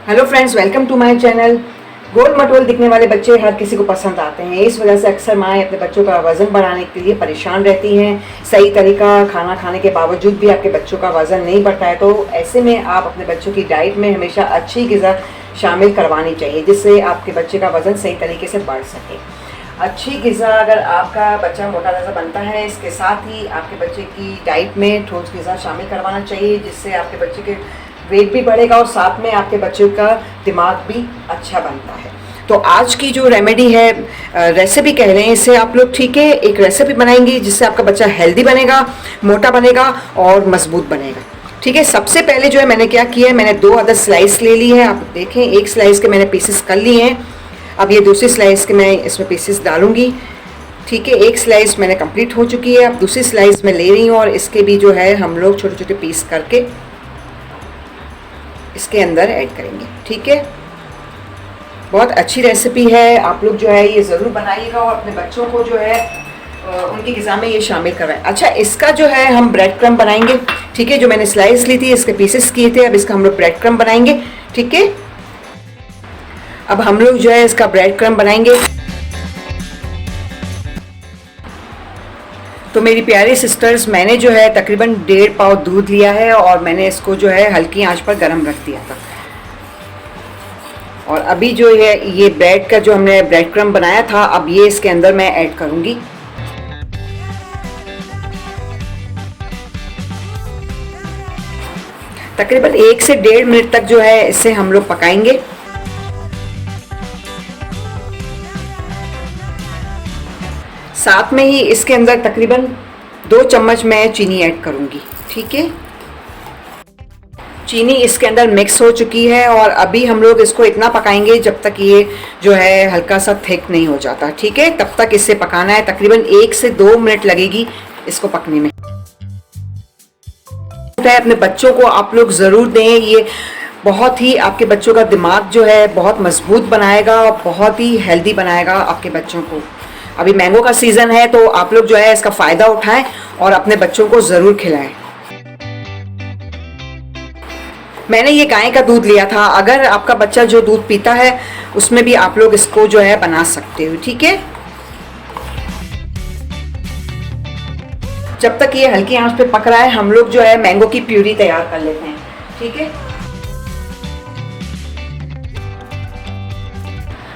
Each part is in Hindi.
Hello friends, welcome to my channel. गोल मटोल दिखने वाले बच्चे हर किसी को पसंद आते हैं। इस वजह से अक्सर माएँ अपने बच्चों का वज़न बढ़ाने के लिए परेशान रहती हैं। सही तरीका खाना खाने के बावजूद भी आपके बच्चों का वज़न नहीं बढ़ता है, तो ऐसे में आप अपने बच्चों की डाइट में हमेशा अच्छी ग़िज़ा शामिल करवानी चाहिए, जिससे आपके बच्चे का वज़न सही तरीके से बढ़ सके। अच्छी ग़िज़ा अगर आपका बच्चा मोटा ताज़ा बनता है, इसके साथ ही आपके बच्चे की डाइट में ठोस ग़िज़ा शामिल करवाना चाहिए, जिससे आपके बच्चे के वेट भी बढ़ेगा और साथ में आपके बच्चों का दिमाग भी अच्छा बनता है। तो आज की जो रेमेडी है, रेसिपी कह रहे हैं इसे आप लोग, ठीक है, एक रेसिपी बनाएंगे जिससे आपका बच्चा हेल्दी बनेगा, मोटा बनेगा और मजबूत बनेगा। ठीक है, सबसे पहले जो है मैंने क्या किया है, मैंने 2 अदर स्लाइस ले ली है। आप देखें, एक स्लाइस के मैंने पीसेस कर लिए हैं। अब ये दूसरी स्लाइस के मैं इसमें पीसेस डालूंगी। ठीक है, एक स्लाइस मैंने कंप्लीट हो चुकी है। अब दूसरी स्लाइस मैं ले रही हूँ और इसके भी जो है हम लोग छोटे छोटे पीस करके इसके अंदर ऐड करेंगे। ठीक है, बहुत अच्छी रेसिपी है, आप लोग जो है ये ज़रूर बनाइएगा और अपने बच्चों को जो है उनकी ग़िज़ा में ये शामिल करवाएं। अच्छा, इसका जो है हम ब्रेड क्रम्ब बनाएंगे। ठीक है, जो मैंने स्लाइस ली थी इसके पीसेस किए थे, अब इसका हम लोग ब्रेड क्रम्ब बनाएंगे। ठीक है, अब हम लोग जो है इसका ब्रेड क्रम्ब बनाएंगे। तो मेरी प्यारी सिस्टर्स, मैंने जो है तकरीबन 1.5 पाव दूध लिया है और मैंने इसको जो है हल्की आंच पर गर्म रख दिया था। और अभी जो है ये ब्रेड का जो हमने ब्रेड क्रम्ब बनाया था, अब ये इसके अंदर मैं ऐड करूंगी। तकरीबन 1 से 1.5 मिनट तक जो है इसे हम लोग पकाएंगे। साथ में ही इसके अंदर तकरीबन 2 चम्मच मैं चीनी ऐड करूंगी। ठीक है, चीनी इसके अंदर मिक्स हो चुकी है और अभी हम लोग इसको इतना पकाएंगे जब तक ये जो है हल्का सा थिक नहीं हो जाता। ठीक है, तब तक इसे पकाना है। तकरीबन 1 से 2 मिनट लगेगी इसको पकने में। अपने बच्चों को आप लोग ज़रूर दें, ये बहुत ही आपके बच्चों का दिमाग जो है बहुत मजबूत बनाएगा और बहुत ही हेल्दी बनाएगा आपके बच्चों को। अभी मैंगो का सीज़न है, तो आप लोग जो है इसका फ़ायदा उठाएं और अपने बच्चों को ज़रूर खिलाएं। मैंने ये गाय का दूध लिया था। अगर आपका बच्चा जो दूध पीता है उसमें भी आप लोग इसको जो है बना सकते हो। ठीक है, जब तक ये हल्की आंच पे पक रहा है, हम लोग जो है मैंगो की प्यूरी तैयार कर लेते हैं। ठीक है,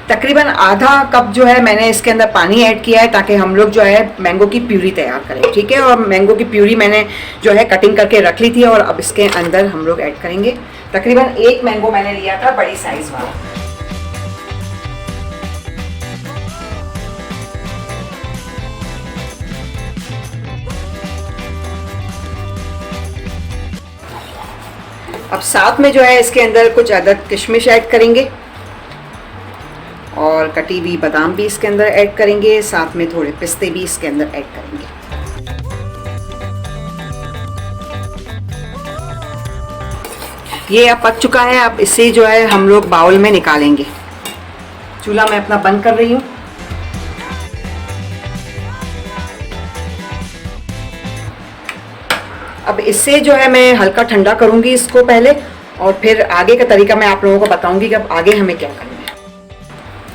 तकरीबन आधा कप जो है मैंने इसके अंदर पानी ऐड किया है, ताकि हम लोग जो है मैंगो की प्यूरी तैयार करें। ठीक है, और मैंगो की प्यूरी मैंने जो है कटिंग करके रख ली थी और अब इसके अंदर हम लोग ऐड करेंगे। तकरीबन 1 मैंगो मैंने लिया था, बड़ी साइज वाला। अब साथ में जो है इसके अंदर कुछ अदरक किशमिश ऐड करेंगे और कटी हुई बादाम भी इसके अंदर ऐड करेंगे। साथ में थोड़े पिस्ते भी इसके अंदर ऐड करेंगे। ये अब पक चुका है। अब इसे जो है हम लोग बाउल में निकालेंगे। चूल्हा मैं अपना बंद कर रही हूँ। अब इससे जो है मैं हल्का ठंडा करूंगी इसको पहले, और फिर आगे का तरीका मैं आप लोगों को बताऊंगी कि अब आगे हमें क्या करना है।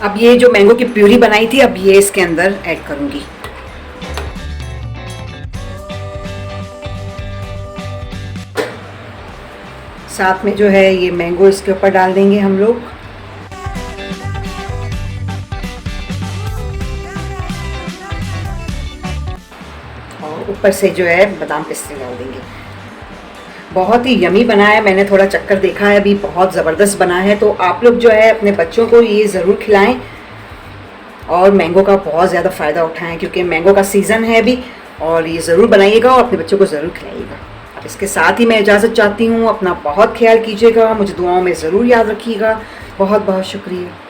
अब ये जो मैंगो की प्यूरी बनाई थी, अब ये इसके अंदर ऐड करूंगी। साथ में जो है ये मैंगो इसके ऊपर डाल देंगे हम लोग। और ऊपर से जो है बादाम पिस्ते डाल देंगे। बहुत ही यमी बना है, मैंने थोड़ा चक्कर देखा है, अभी बहुत ज़बरदस्त बना है। तो आप लोग जो है अपने बच्चों को ये ज़रूर खिलाएं और मैंगो का बहुत ज़्यादा फ़ायदा उठाएं, क्योंकि मैंगो का सीज़न है अभी। और ये ज़रूर बनाइएगा और अपने बच्चों को ज़रूर खिलाइएगा। अब इसके साथ ही मैं इजाज़त चाहती हूँ। अपना बहुत ख्याल कीजिएगा, मुझे दुआओं में ज़रूर याद रखिएगा। बहुत बहुत शुक्रिया।